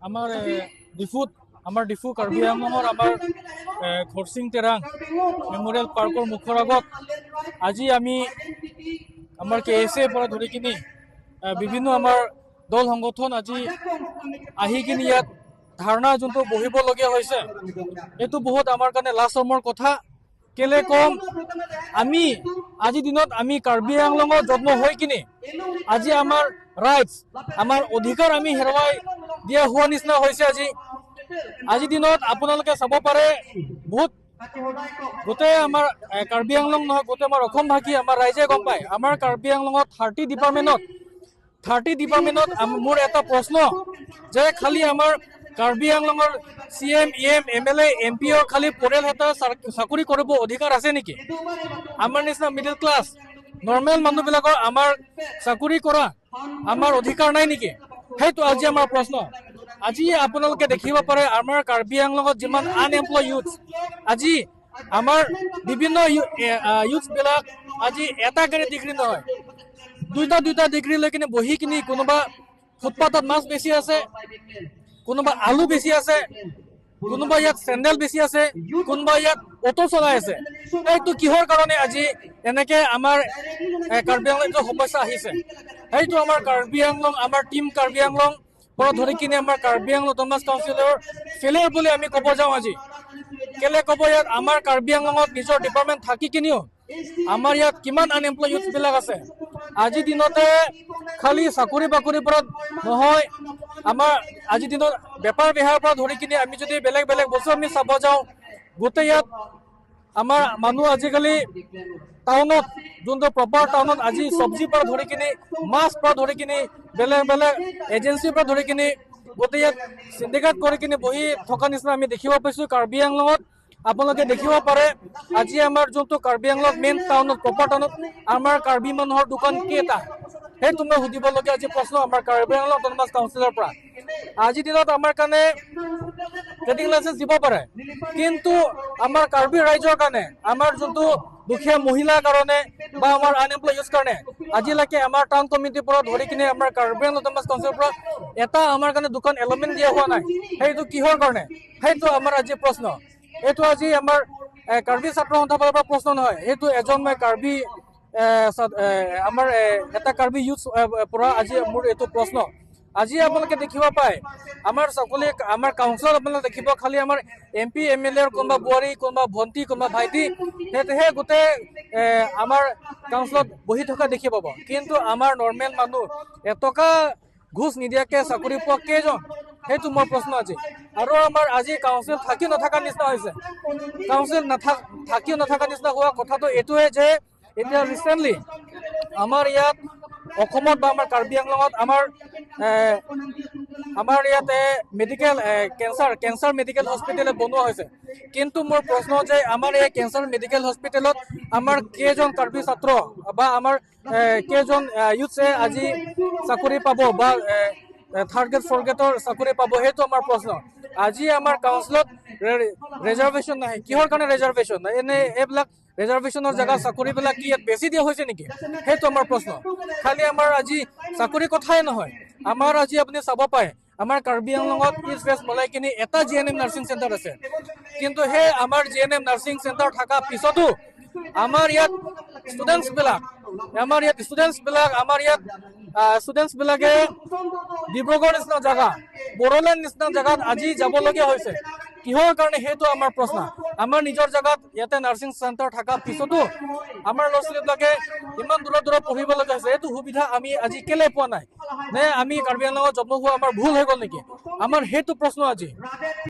আমাৰ ডিফু কাৰ্বি আংলঙৰ আমাৰ ঘৰচিং তেৰাং মেমৰিয়েল পাৰ্কৰ মুখৰ আগত আজি আমি আমাৰ KSA পৰা ধৰি কিনি বিভিন্ন আমাৰ দল সংগঠন আজি আহি কিনি ইয়াত ধাৰণা যোনটো বহিবলগীয়া হৈছে এইটো বহুত আমাৰ কাৰণে লাজৰ কথা। কেলে কম আমি আজি দিনত আমি কাৰ্বি আংলঙত জন্ম হৈ কিনি আজি আমাৰ ৰাইটছ আমাৰ অধিকাৰ আমি হেৰুৱাই দিয়া হোৱা নিচিনা হৈছে। আজি দিনত আপোনালোকে চাব পাৰে বহুত গোটেই আমাৰ কাৰ্বি আংলং নহয় গোটেই আমাৰ অসমভাষী আমাৰ ৰাইজে গম পায় আমাৰ কাৰ্বি আংলঙত 30 ডিপাৰ্টমেণ্টত মোৰ এটা প্ৰশ্ন যে খালি আমাৰ কাৰ্বি আংলঙৰ CM EM MLA MP খালি পৰিয়াল এটা চাকৰি কৰিব অধিকাৰ আছে নেকি? আমাৰ নিচিনা মিডল ক্লাছ নৰ্মেল মানুহবিলাকৰ আমাৰ চাকৰি কৰা আমাৰ অধিকাৰ নাই নেকি? সেইটো আজি আমাৰ প্ৰশ্ন। আজি আপোনালোকে দেখিব পাৰে আমাৰ কাৰ্বি আংলঙত যিমান আনএমপ্লয় ইউথ আজি আমাৰ বিভিন্ন ইউথবিলাক আজি এটা ডিগ্ৰী নহয় দুটা ডিগ্ৰী লৈ কিনে বহি কিনি কোনোবা ফুটপাথত মাছ বেচি আছে, কোনোবা আলু বেচি আছে, কোনোবা ইয়াত চেণ্ডেল বেচি আছে, কোনোবা ইয়াত অটো চলাই আছে। এইটো কিহৰ কাৰণে আজি এনেকে আমাৰ কাৰ্বি আংলং সমস্যা আহিছে? সেইটো আমাৰ কাৰ্বি আংলং আমাৰ টিম কাৰ্বি আংলং পৰা ধৰি কিনে আমাৰ কাৰ্বি আংলং অট'নমাছ কাউন্সিলৰ ফেইলিয়াৰ বুলি আমি ক'ব যাওঁ। আজি কেলে ক'ব ইয়াত আমাৰ কাৰ্বি আংলঙত নিজৰ ডিপাৰ্টমেণ্ট থাকি কিনিও আমাৰ ইয়াত কিমান আনএমপ্লয় ইউথবিলাক আছে। আজি দিনতে খালি চাকৰি বাকৰিৰ পৰা নহয় আমাৰ আজি দিনত বেপাৰ বেহাৰ পৰা ধৰি কিনে আমি যদি বেলেগ বস্তু আমি চাব যাওঁ গোটেই ইয়াত আমাৰ মানুহ আজিকালি টাউনত যোনটো প্ৰপাৰ টাউনত আজি চব্জিৰ পৰা ধৰি কিনি মাছ পৰা ধৰি কিনি বেলেগ এজেঞ্চিৰ পৰা ধৰি কিনি গোটেই ইয়াত চিণ্ডিকেট কৰি কিনি বহি থকা নিচিনা আমি দেখিব পাইছোঁ কাৰ্বি আংলঙত। আপোনালোকে দেখিব পাৰে আজি আমাৰ যোনটো কাৰ্বি আংলং মেইন টাউনত প্ৰপাৰ টাউনত আমাৰ কাৰ্বি মানুহৰ দোকান কেইটা সেইটো মই সুধিবলগীয়া আজি প্ৰশ্ন আমাৰ কাৰ্বি আংলং অট'নমাছ কাউন্সিলৰ পৰা। আজিৰ দিনত আমাৰ কাৰণে ট্ৰেডিং লাইচেঞ্চ দিব পাৰে কিন্তু আমাৰ কাৰ্বি ৰাইজৰ কাৰণে আমাৰ যোনটো দুখীয়া মহিলাৰ কাৰণে বা আমাৰ আনএমপ্লয় ইউথ কাৰণে আজিলৈকে আমাৰ টাউন কমিটিৰ পৰা ধৰি কিনে আমাৰ কাৰ্বি আংলং অট'নমাছ কাউন্সিলৰ পৰা এটা আমাৰ কাৰণে দোকান এলটমেণ্ট দিয়া হোৱা নাই। সেইটো কিহৰ কাৰণে? সেইটো আমাৰ আজি প্ৰশ্ন। এইটো আজি আমাৰ কাৰ্বি ছাত্ৰ সন্থাৰ পৰা প্ৰশ্ন নহয়, এইটো এজন কাৰ্বি আমাৰ এটা কাৰ্বি ইউথ পৰা আজি মোৰ এইটো প্ৰশ্ন। আজি আপোনালোকে দেখিব পায় আমাৰ সকলোৱে আমাৰ কাউন্সিলত আপোনালোকে দেখিব খালি আমাৰ MP MLA কোনোবা বোৱাৰী কোনোবা ভণ্টি কোনোবা ভাইটি সেয়েহে গোটেই আমাৰ কাউন্সিলত বহি থকা দেখি পাব। কিন্তু আমাৰ নৰ্মেল মানুহ এটকা ঘুচ নিদিয়াকে চাকৰি পোৱা কেইজন? সেইটো মোৰ প্ৰশ্ন আজি। আৰু আমাৰ আজি কাউন্সিল থাকি নথকা নিচিনা হৈছে। কাউন্সিল থাকি নথকা নিচিনা হোৱা কথাটো এইটোৱে যে এতিয়া ৰিচেণ্টলি আমাৰ ইয়াত অসমত বা আমাৰ কাৰ্বি আংলঙত আমাৰ ইয়াতে মেডিকেল কেঞ্চাৰ মেডিকেল হস্পিটেল বনোৱা হৈছে। কিন্তু মোৰ প্ৰশ্ন যে আমাৰ এই কেঞ্চাৰ মেডিকেল হস্পিটেলত আমাৰ কেইজন কাৰ্বি ছাত্ৰ বা আমাৰ কেইজন ইউথে আজি চাকৰি পাব বা থাৰ্ড গ্ৰেড ফ'ৰ্থ গ্ৰেডৰ চাকৰি পাব? সেইটো আমাৰ প্ৰশ্ন। আজি আমাৰ কাউন্সিলত ৰিজাৰ্ভেশ্যন নাই। কিহৰ কাৰণে ৰিজাৰ্ভেশ্যন নাই? এনে এইবিলাক ৰিজাৰ্ভেশ্যনৰ জেগা চাকৰিবিলাক কি ইয়াত বেছি দিয়া হৈছে নেকি? সেইটো আমাৰ প্ৰশ্ন। খালি আমাৰ আজি চাকৰি কথাই নহয় আমাৰ আজি আপুনি চাব পাৰে আমাৰ কাৰ্বি আংলঙত ইষ্ট ৱেষ্ট মিলাই কিনি এটা GNM নাৰ্ছিং চেণ্টাৰ আছে। কিন্তু সেই আমাৰ GNM নাৰ্ছিং চেণ্টাৰ থকা পিছতো আমাৰ ইয়াত ষ্টুডেণ্টছবিলাকে ডিব্ৰুগড় নিচিনা জেগা বড়োলেণ্ড নিচিনা জেগাত আজি যাবলগীয়া হৈছে। কিহৰ কাৰণে? সেইটো আমাৰ প্ৰশ্ন। আমাৰ নিজৰ জেগাত ইয়াতে নাৰ্ছিং চেণ্টাৰ থকা পিছতো আমাৰ ল'ৰা ছোৱালীবিলাকে ইমান দূৰত পঢ়িবলগীয়া হৈছে। এইটো সুবিধা আমি আজি কেলে পোৱা নাই? নে আমি কাৰ্বি আংলঙত জন্ম হোৱা আমাৰ ভুল হৈ গ'ল নেকি? আমাৰ সেইটো প্ৰশ্ন আজি।